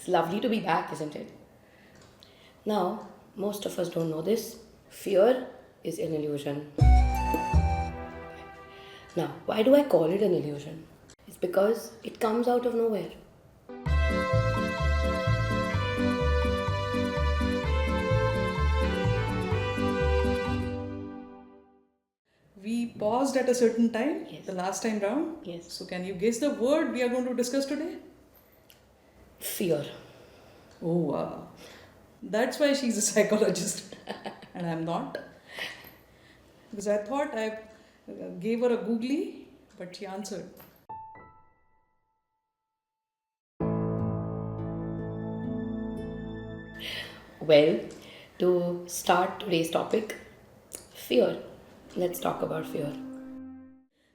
It's lovely to be back, isn't it? Now, most of us don't know this. Fear is an illusion. Now, why do I call it an illusion? It's because it comes out of nowhere. We paused at a certain time, Yes. the last time round. Yes. So can you guess the word we are going to discuss today? Fear. Oh, wow. That's why she's a psychologist and I'm not. Because I thought I gave her a googly, but she answered. Well, to start today's topic, fear. Let's talk about fear.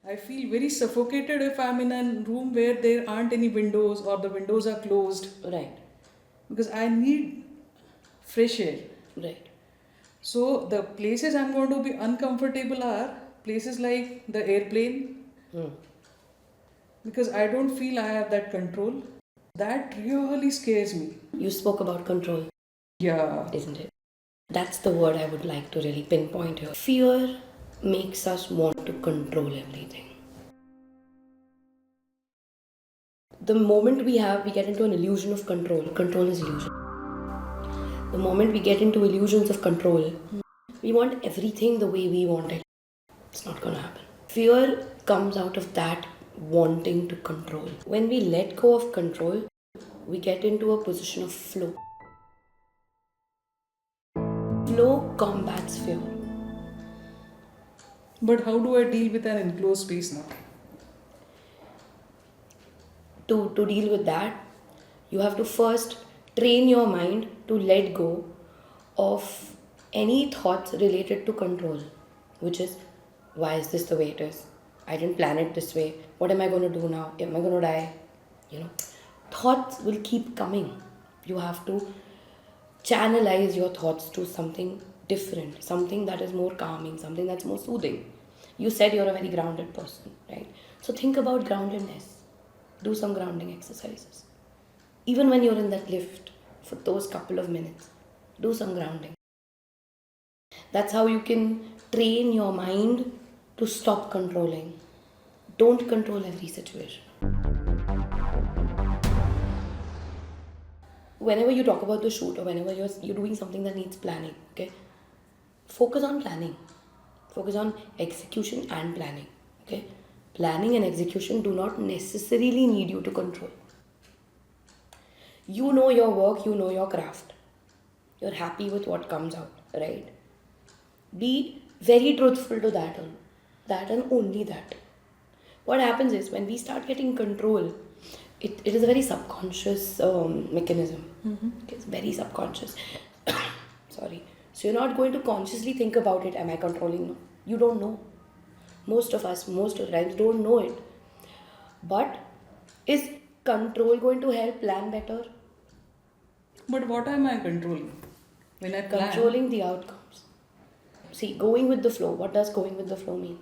I feel very suffocated if I'm in a room where there aren't any windows or the windows are closed Right, because I need fresh air. right. So the places I'm going to be uncomfortable are places like the airplane because I don't feel I have that control. That really scares me. You spoke about control, Yeah. isn't it? That's the word I would like to really pinpoint here. Fear makes us want to control everything. The moment we get into an illusion of control. Control is illusion. The moment we get into illusions of control, we want everything the way we want it. It's not gonna happen. Fear comes out of that wanting to control. When we let go of control, we get into a position of flow. Flow combats fear. But how do I deal with an enclosed space now? To deal with that, you have to first train your mind to let go of any thoughts related to control, which is, why is this the way it is? I didn't plan it this way. What am I going to do now? Am I going to die? Thoughts will keep coming. You have to channelize your thoughts to something different, something that is more calming, something that's more soothing. You said you're a very grounded person, right? So think about groundedness. Do some grounding exercises. Even when you're in that lift for those couple of minutes, do some grounding. That's how you can train your mind to stop controlling. Don't control every situation. Whenever you talk about the shoot or whenever you're doing something that needs planning, okay, focus on planning. Focus on execution and planning, okay? Planning and execution do not necessarily need you to control. You know your work, you know your craft. You're happy with what comes out, right? Be very truthful to that and only that. What happens is when we start getting control, it is a very subconscious mechanism. It's very subconscious. Sorry. So you're not going to consciously think about it. Am I controlling? No. You don't know. Most of us, most of the times, don't know it. But is control going to help plan better? But what am I controlling when I plan? Controlling the outcomes. See, going with the flow. What does going with the flow mean?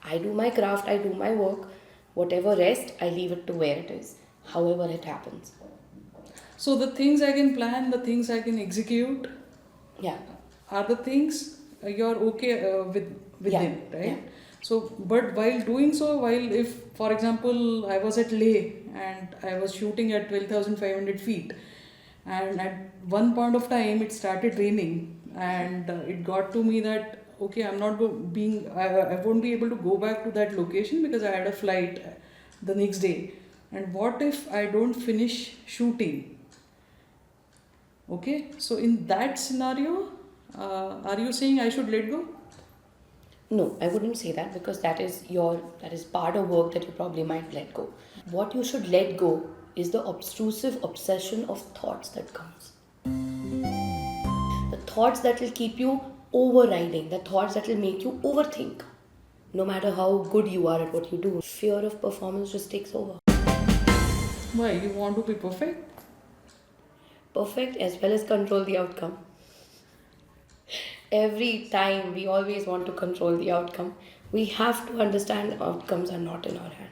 I do my craft, I do my work. Whatever rest, I leave it to where it is. However it happens. So the things I can plan, the things I can execute, Yeah. are the things you're okay with Yeah, them, right? yeah. So, but while doing so, if, for example, I was at Leh and I was shooting at 12,500 feet, and at one point of time it started raining, and it got to me that okay, I'm not I won't be able to go back to that location because I had a flight the next day. And what if I don't finish shooting? Okay, so in that scenario, are you saying I should let go? No, I wouldn't say that because that is part of work that you probably might let go. What you should let go is the obtrusive obsession of thoughts that comes. The thoughts that will keep you overriding, the thoughts that will make you overthink. No matter how good you are at what you do, fear of performance just takes over. Why? You want to be perfect? Perfect as well as control the outcome. Every time we always want to control the outcome. We have to understand outcomes are not in our hand.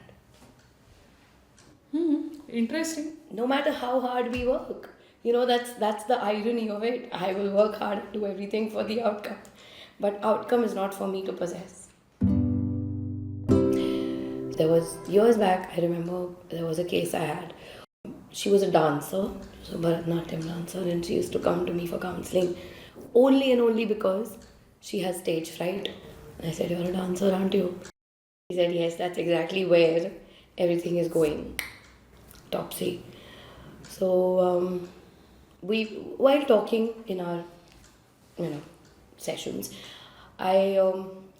Interesting. No matter how hard we work. That's the irony of it. I will work hard and do everything for the outcome. But outcome is not for me to possess. There was years back, I remember there was a case I had. She was a dancer, so Bharatanatyam dancer, and she used to come to me for counseling only and only because she has stage fright. I said, "You're a dancer, aren't you?" He said, "Yes, that's exactly where everything is going. Topsy." So we, while talking in our, sessions, I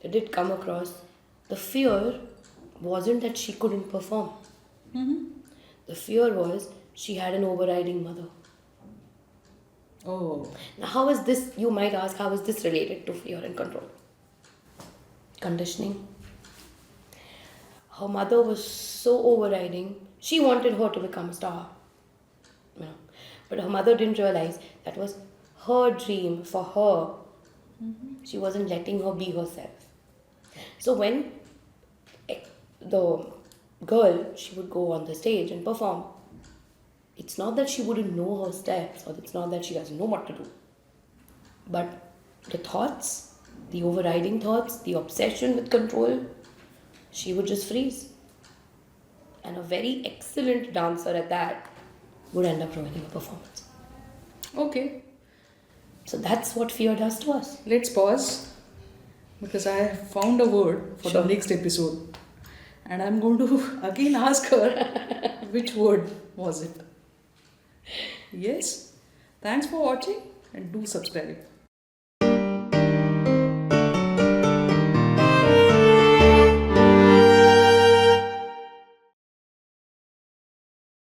did come across the fear wasn't that she couldn't perform. The fear was she had an overriding mother. Oh. Now, how is this, you might ask, how is this related to fear and control? Conditioning. Her mother was so overriding, she wanted her to become a star. But her mother didn't realize that was her dream for her. She wasn't letting her be herself. So when the girl, she would go on the stage and perform, it's not that she wouldn't know her steps, or it's not that she doesn't know what to do. But the thoughts, the overriding thoughts, the obsession with control, she would just freeze. And a very excellent dancer at that would end up ruining a performance. Okay. So that's what fear does to us. Let's pause because I have found a word for Sure. the next episode. And I'm going to again ask her which word was it. Yes. Thanks for watching and do subscribe.